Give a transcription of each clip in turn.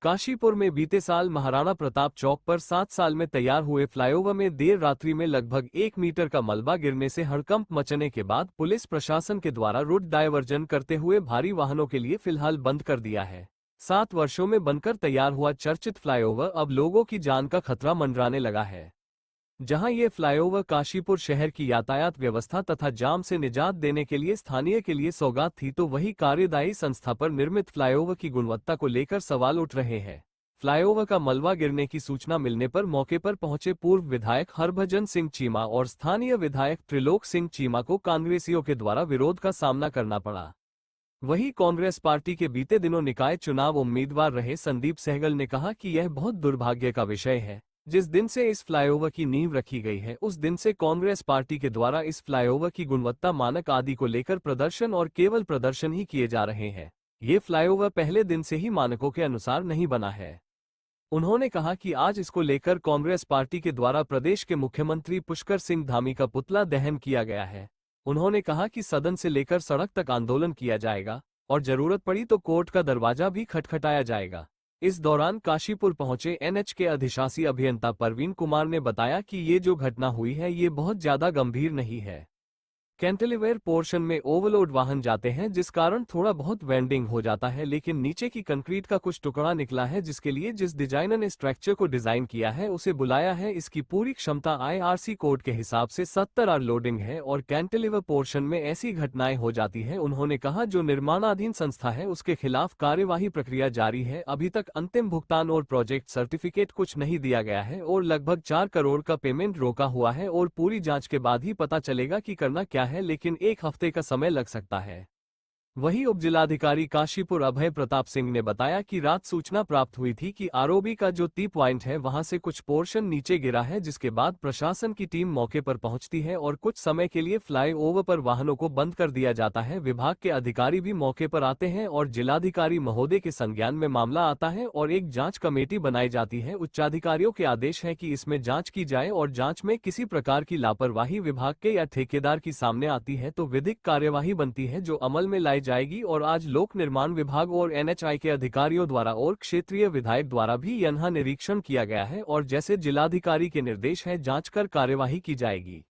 काशीपुर में बीते साल महाराणा प्रताप चौक पर 7 साल में तैयार हुए फ्लाईओवर में देर रात्रि में लगभग 1 मीटर का मलबा गिरने से हड़कंप मचने के बाद पुलिस प्रशासन के द्वारा रूट डायवर्जन करते हुए भारी वाहनों के लिए फिलहाल बंद कर दिया है। 7 वर्षों में बनकर तैयार हुआ चर्चित फ्लाईओवर अब लोगों की जान का खतरा मंडराने लगा है। जहां ये फ्लाईओवर काशीपुर शहर की यातायात व्यवस्था तथा जाम से निजात देने के लिए स्थानीय के लिए सौगात थी, तो वही कार्यदायी संस्था पर निर्मित फ्लाईओवर की गुणवत्ता को लेकर सवाल उठ रहे हैं। फ्लाईओवर का मलबा गिरने की सूचना मिलने पर मौके पर पहुंचे पूर्व विधायक हरभजन सिंह चीमा और स्थानीय विधायक त्रिलोक सिंह चीमा को कांग्रेसियों के द्वारा विरोध का सामना करना पड़ा। वहीं कांग्रेस पार्टी के बीते दिनों निकाय चुनाव उम्मीदवार रहे संदीप सहगल ने कहा कि यह बहुत दुर्भाग्य का विषय है। जिस दिन से इस फ्लाईओवर की नींव रखी गई है उस दिन से कांग्रेस पार्टी के द्वारा इस फ्लाईओवर की गुणवत्ता मानक आदि को लेकर प्रदर्शन और केवल प्रदर्शन ही किए जा रहे हैं। ये फ्लाईओवर पहले दिन से ही मानकों के अनुसार नहीं बना है। उन्होंने कहा कि आज इसको लेकर कांग्रेस पार्टी के द्वारा प्रदेश के मुख्यमंत्री पुष्कर सिंह धामी का पुतला दहन किया गया है। उन्होंने कहा कि सदन से लेकर सड़क तक आंदोलन किया जाएगा और जरूरत पड़ी तो कोर्ट का दरवाजा भी खटखटाया जाएगा। इस दौरान काशीपुर पहुंचे एनएच के अधिशासी अभियंता परवीन कुमार ने बताया कि ये जो घटना हुई है ये बहुत ज्यादा गंभीर नहीं है। कैंटिलीवर पोर्शन में ओवरलोड वाहन जाते हैं जिस कारण थोड़ा बहुत वेंडिंग हो जाता है, लेकिन नीचे की कंक्रीट का कुछ टुकड़ा निकला है जिसके लिए जिस डिजाइनर ने स्ट्रक्चर को डिजाइन किया है उसे बुलाया है। इसकी पूरी क्षमता आईआरसी कोड के हिसाब से 70 आर लोडिंग है और कैंटिलीवर पोर्शन में ऐसी घटनाएं हो जाती है। उन्होंने कहा जो निर्माणाधीन संस्था है उसके खिलाफ कार्यवाही प्रक्रिया जारी है। अभी तक अंतिम भुगतान और प्रोजेक्ट सर्टिफिकेट कुछ नहीं दिया गया है और लगभग 4 करोड़ का पेमेंट रोका हुआ है और पूरी जाँच के बाद ही पता चलेगा कि करना क्या है, लेकिन 1 हफ्ते का समय लग सकता है। वहीं उप जिलाधिकारी काशीपुर अभय प्रताप सिंह ने बताया कि रात सूचना प्राप्त हुई थी कि आरओबी का जो टी पॉइंट है वहां से कुछ पोर्शन नीचे गिरा है, जिसके बाद प्रशासन की टीम मौके पर पहुंचती है और कुछ समय के लिए फ्लाई ओवर पर वाहनों को बंद कर दिया जाता है। विभाग के अधिकारी भी मौके पर आते हैं और जिलाधिकारी महोदय के संज्ञान में मामला आता है और एक जाँच कमेटी बनाई जाती है। उच्चाधिकारियों के आदेश है कि इसमें जाँच की जाए और जाँच में किसी प्रकार की लापरवाही विभाग के या ठेकेदार की सामने आती है तो विधिक कार्यवाही बनती है जो अमल में लाई जाएगी। और आज लोक निर्माण विभाग और एनएचआई के अधिकारियों द्वारा और क्षेत्रीय विधायक द्वारा भी यहां निरीक्षण किया गया है और जैसे जिलाधिकारी के निर्देश है जांच कर कार्यवाही की जाएगी।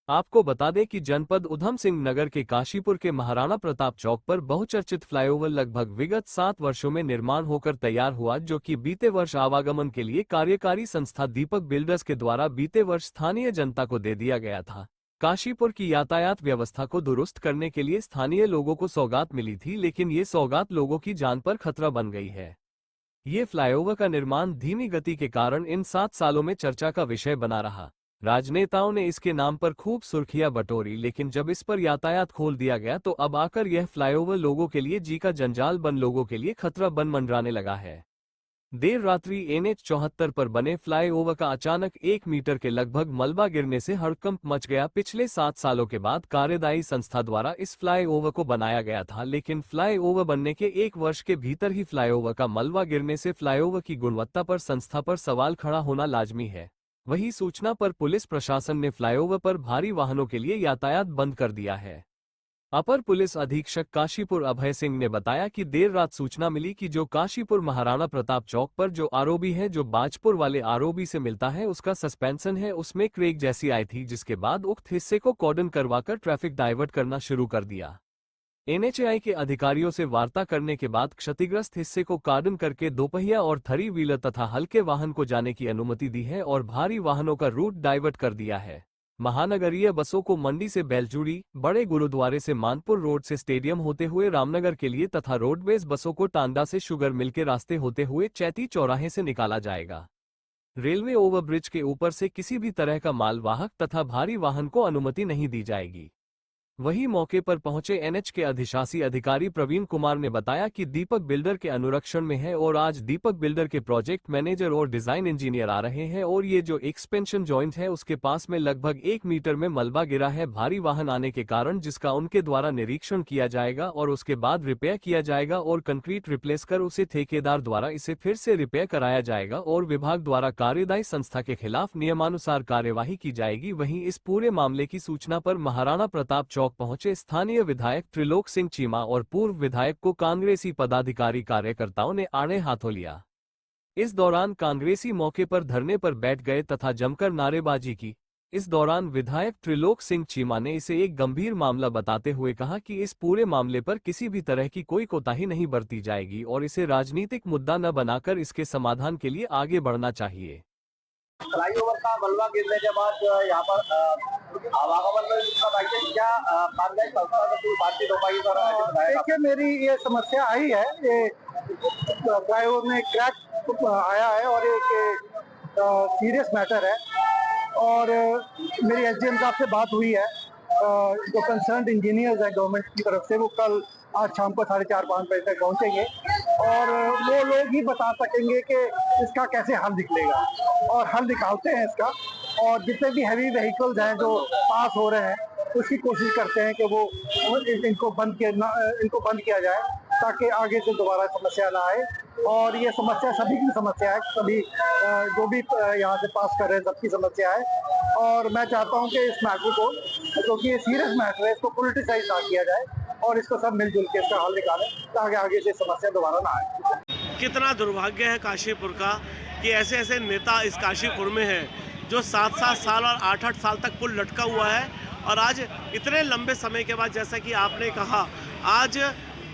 आपको बता दें कि जनपद उधम सिंह नगर के काशीपुर के महाराणा प्रताप चौक पर बहुचर्चित फ्लाईओवर लगभग विगत 7 वर्षों में निर्माण होकर तैयार हुआ, जो कि बीते वर्ष आवागमन के लिए कार्यकारी संस्था दीपक बिल्डर्स के द्वारा बीते वर्ष स्थानीय जनता को दे दिया गया था। काशीपुर की यातायात व्यवस्था को दुरुस्त करने के लिए स्थानीय लोगों को सौगात मिली थी, लेकिन ये सौगात लोगों की जान पर खतरा बन गई है। ये फ्लाईओवर का निर्माण धीमी गति के कारण इन 7 सालों में चर्चा का विषय बना रहा। राजनेताओं ने इसके नाम पर खूब सुर्खियां बटोरी, लेकिन जब इस पर यातायात खोल दिया गया तो अब आकर यह फ्लाईओवर लोगों के लिए जी का जंजाल बन लोगों के लिए खतरा बन मंडराने लगा है। देर रात्रि एनएच 74 पर बने फ्लाईओवर का अचानक 1 मीटर के लगभग मलबा गिरने से हड़कंप मच गया। पिछले 7 सालों के बाद कार्यदायी संस्था द्वारा इस फ्लाईओवर को बनाया गया था, लेकिन फ्लाईओवर बनने के 1 वर्ष के भीतर ही फ्लाईओवर का मलबा गिरने से फ्लाईओवर की गुणवत्ता पर संस्था पर सवाल खड़ा होना लाजमी है। वही सूचना पर पुलिस प्रशासन ने फ्लाईओवर पर भारी वाहनों के लिए यातायात बंद कर दिया है। अपर पुलिस अधीक्षक काशीपुर अभय सिंह ने बताया कि देर रात सूचना मिली कि जो काशीपुर महाराणा प्रताप चौक पर जो आरओबी है जो बाजपुर वाले आरओबी से मिलता है उसका सस्पेंशन है उसमें क्रेक जैसी आई थी, जिसके बाद उक्त हिस्से को कॉर्डन करवाकर ट्रैफिक डाइवर्ट करना शुरू कर दिया। एनएचआई के अधिकारियों से वार्ता करने के बाद क्षतिग्रस्त हिस्से को कॉर्डन करके दोपहिया और 3 व्हीलर तथा हल्के वाहन को जाने की अनुमति दी है और भारी वाहनों का रूट डाइवर्ट कर दिया है। महानगरीय बसों को मंडी से बेलचूड़ी, बड़े गुरुद्वारे से मानपुर रोड से स्टेडियम होते हुए रामनगर के लिए तथा रोडवेज बसों को टांडा से शुगर मिल के रास्ते होते हुए चैती चौराहे से निकाला जाएगा। रेलवे ओवरब्रिज के ऊपर से किसी भी तरह का मालवाहक तथा भारी वाहन को अनुमति नहीं दी जाएगी। वहीं मौके पर पहुंचे एनएच के अधिशासी अधिकारी प्रवीण कुमार ने बताया कि दीपक बिल्डर के अनुरक्षण में है और आज दीपक बिल्डर के प्रोजेक्ट मैनेजर और डिजाइन इंजीनियर आ रहे हैं और ये जो एक्सपेंशन जॉइंट है उसके पास में लगभग 1 मीटर में मलबा गिरा है भारी वाहन आने के कारण, जिसका उनके द्वारा निरीक्षण किया जाएगा और उसके बाद रिपेयर किया जाएगा और कंक्रीट रिप्लेस कर उसे ठेकेदार द्वारा इसे फिर से रिपेयर कराया जाएगा और विभाग द्वारा कार्यदायी संस्था के खिलाफ नियमानुसार कार्यवाही की जाएगी। वहीं इस पूरे मामले की सूचना पर महाराणा प्रताप चौक पहुंचे स्थानीय विधायक त्रिलोक सिंह चीमा और पूर्व विधायक को कांग्रेसी पदाधिकारी कार्यकर्ताओं ने आड़े हाथों लिया। इस दौरान कांग्रेसी मौके पर धरने पर बैठ गए तथा जमकर नारेबाजी की। इस दौरान विधायक त्रिलोक सिंह चीमा ने इसे एक गंभीर मामला बताते हुए कहा कि इस पूरे मामले पर किसी भी तरह की कोई कोताही नहीं बरती जाएगी और इसे राजनीतिक मुद्दा न बनाकर इसके समाधान के लिए आगे बढ़ना चाहिए। फ्लाईओवर का मलबा गिरने के बाद यहाँ पर आवागमन में दिक्कत आई है, क्या कार्रवाई संस्था से कोई बातचीत हो पाई? देखिए, मेरी ये समस्या आई है, ये फ्लाईओवर में क्रैक आया है और एक सीरियस मैटर है और मेरी एसडीएम साहब से बात हुई है। जो कंसर्न इंजीनियर्स हैं गवर्नमेंट की तरफ से, वो कल आज शाम को 4:30-5 बजे तक पहुंचेंगे और वो लोग ही बता सकेंगे कि इसका कैसे हल निकलेगा, और हल निकालते हैं इसका। और जितने भी हैवी व्हीकल्स हैं जो पास हो रहे हैं, उसकी कोशिश करते हैं कि वो इनको बंद किया जाए ताकि आगे से दोबारा समस्या ना आए। और ये समस्या सभी की समस्या है, सभी जो भी यहाँ से पास कर रहे हैं सबकी समस्या है। और मैं चाहता हूँ कि इस मैटर को, क्योंकि ये सीरियस मैटर है, इसको पॉलिटिसाइज ना किया जाए और इसको सब मिलजुल के इसका हल निकालें ताकि आगे से समस्या दोबारा ना आए। कितना दुर्भाग्य है काशीपुर का कि ऐसे ऐसे नेता इस काशीपुर में हैं जो 7-7 साल और 8-8 साल तक पुल लटका हुआ है, और आज इतने लंबे समय के बाद, जैसा कि आपने कहा, आज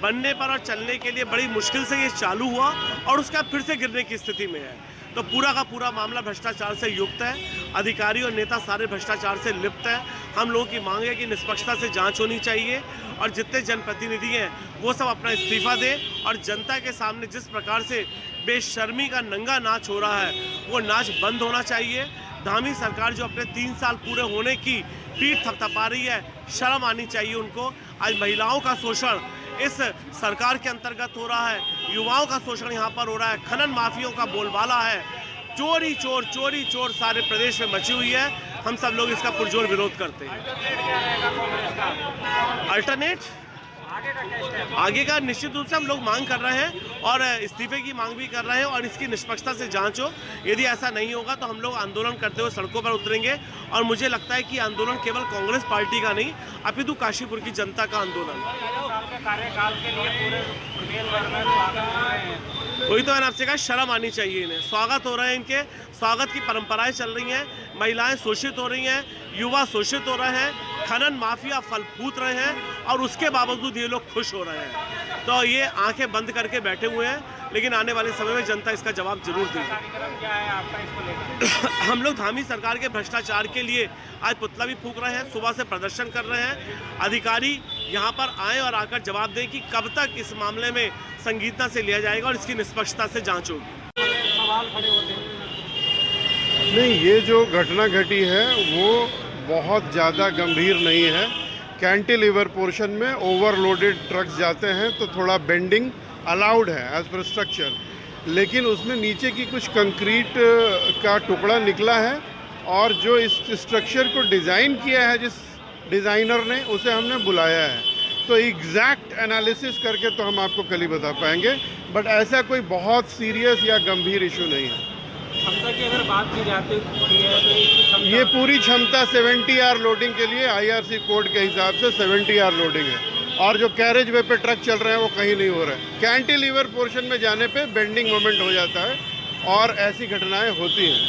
बनने पर और चलने के लिए बड़ी मुश्किल से ये चालू हुआ और उसके बाद फिर से गिरने की स्थिति में है। तो पूरा का पूरा मामला भ्रष्टाचार से युक्त है। अधिकारी और नेता सारे भ्रष्टाचार से लिप्त हैं। हम लोगों की मांग है कि निष्पक्षता से जांच होनी चाहिए और जितने जनप्रतिनिधि हैं वो सब अपना इस्तीफा दें और जनता के सामने जिस प्रकार से बेशर्मी का नंगा नाच हो रहा है वो नाच बंद होना चाहिए। धामी सरकार जो अपने 3 साल पूरे होने की पीठ थपथपा रही है, शर्म आनी चाहिए उनको। आज महिलाओं का शोषण इस सरकार के अंतर्गत हो रहा है, युवाओं का शोषण यहाँ पर हो रहा है, खनन माफियों का बोलबाला है, चोरी चोर सारे प्रदेश में मची हुई है। हम सब लोग इसका पुरजोर विरोध करते हैं। अल्टरनेट आगे का निश्चित रूप से हम लोग मांग कर रहे हैं और इस्तीफे की मांग भी कर रहे हैं और इसकी निष्पक्षता से जांच हो। यदि ऐसा नहीं होगा तो हम लोग आंदोलन करते हुए सड़कों पर उतरेंगे और मुझे लगता है कि आंदोलन केवल कांग्रेस पार्टी का नहीं, अपितु काशीपुर की जनता का आंदोलन। वही तो मैंने आपसे कहा, शर्म आनी चाहिए इन्हें। स्वागत हो रहे हैं, इनके स्वागत की परंपराएं चल रही हैं, महिलाएं शोषित हो रही हैं, युवा शोषित हो रहे हैं, खनन माफिया फल फूट रहे हैं और उसके बावजूद ये लोग खुश हो रहे हैं। तो ये आंखें बंद करके बैठे हुए हैं, लेकिन आने वाले समय में जनता इसका जवाब जरूर देगी। हम लोग धामी सरकार के भ्रष्टाचार के लिए आज पुतला भी फूंक रहे हैं, सुबह से प्रदर्शन कर रहे हैं। अधिकारी यहाँ पर आए और आकर जवाब दें कि कब तक इस मामले में संगीनता से लिया जाएगा और इसकी निष्पक्षता से जांच होगी। नहीं, ये जो घटना घटी है वो बहुत ज़्यादा गंभीर नहीं है। कैंटिलीवर पोर्शन में ओवरलोडेड ट्रक्स जाते हैं तो थोड़ा बेंडिंग अलाउड है एज पर स्ट्रक्चर, लेकिन उसमें नीचे की कुछ कंक्रीट का टुकड़ा निकला है और जो इस स्ट्रक्चर को डिज़ाइन किया है जिस डिज़ाइनर ने, उसे हमने बुलाया है। तो एग्जैक्ट एनालिसिस करके तो हम आपको कल ही बता पाएंगे, बट ऐसा कोई बहुत सीरियस या गंभीर इशू नहीं है। क्षमता की अगर बात की जाती है तो ये पूरी क्षमता 70 आर लोडिंग के लिए आईआरसी कोड के हिसाब से 70 आर लोडिंग है, और जो कैरेज वे पे ट्रक चल रहे हैं वो कहीं नहीं हो रहा है। कैंटिलीवर पोर्शन में जाने पे बेंडिंग मोमेंट हो जाता है और ऐसी घटनाएं होती हैं।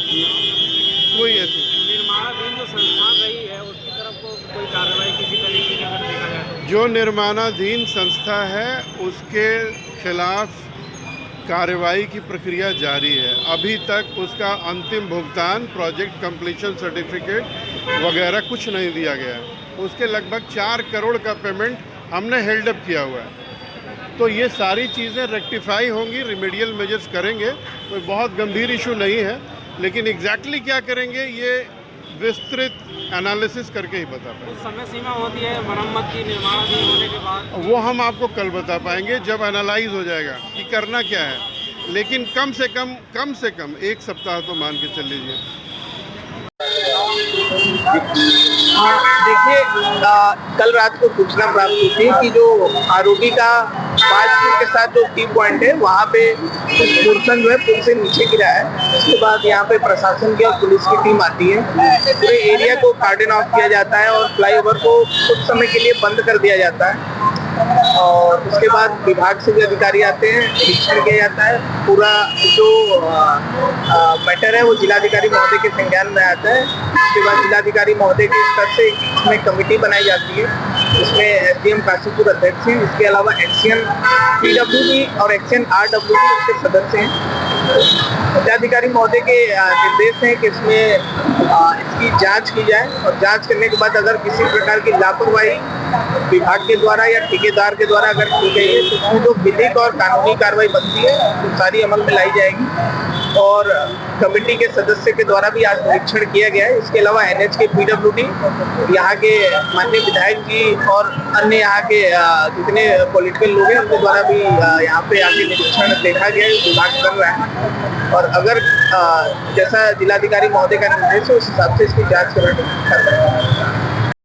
कोई ऐसी निर्माणाधीन जो संस्थान रही है उसकी तरफ कोई कार्रवाई किसी तरीके की अगर देखा जाए तो? जो निर्माणाधीन संस्था है उसके खिलाफ कार्रवाई की प्रक्रिया जारी है। अभी तक उसका अंतिम भुगतान, प्रोजेक्ट कंप्लीशन सर्टिफिकेट वगैरह कुछ नहीं दिया गया है। उसके लगभग 4 करोड़ का पेमेंट हमने हेल्ड अप किया हुआ है। तो ये सारी चीज़ें रेक्टिफाई होंगी, रिमेडियल मेजर्स करेंगे। कोई बहुत गंभीर इशू नहीं है, लेकिन एग्जैक्टली क्या करेंगे ये विस्तृत एनालिसिस करके ही बता पाएंगे। कुछ समय सीमा होती है मरम्मत की निर्माणाधीन होने के बाद? वो हम आपको कल बता पाएंगे जब एनालाइज हो जाएगा कि करना क्या है, लेकिन कम से कम 1 सप्ताह तो मान के चल लीजिए। देखिए, कल रात को सूचना प्राप्त हुई थी कि जो आरोपी का 5 फीट के साथ जो टी पॉइंट है वहाँ पे कुछ पोर्शन जो है पुल से नीचे गिरा है। उसके बाद यहाँ पे प्रशासन की और पुलिस की टीम आती है, पूरे एरिया को कार्डन ऑफ किया जाता है और फ्लाईओवर को कुछ समय के लिए बंद कर दिया जाता है। और उसके बाद विभाग से भी अधिकारी आते हैं, निरीक्षण किया जाता है। पूरा जो मैटर है वो जिलाधिकारी महोदय के संज्ञान में आता है। उसके बाद जिलाधिकारी महोदय के स्तर से इसमें कमेटी बनाई जाती है, इसमें एसडीएम काशीपुर अध्यक्ष हैं। इसके अलावा एक्शन पीडब्ल्यूडी और एक्शन आरडब्ल्यूडी उसके सदस्य हैं। जिलाधिकारी महोदय के निर्देश हैं कि इसमें इसकी जांच की जाए और जांच करने के बाद अगर किसी प्रकार की लापरवाही विभाग के द्वारा या ठेकेदार के द्वारा अगर की गई है तो उसमें जो विधिक और कानूनी कार्रवाई बनती है तो सारी अमल में लाई जाएगी। और कमेटी के सदस्य के द्वारा भी आज निरीक्षण किया गया है। इसके अलावा एनएच के पीडब्ल्यूडी यहाँ के माननीय विधायक जी और अन्य यहाँ के जितने पॉलिटिकल लोग हैं उनके द्वारा भी यहाँ पे आके निरीक्षण देखा गया है, विभाग कर रहा है। और अगर जैसा जिलाधिकारी महोदय का निर्देश है उस हिसाब से इसकी जाँच कराने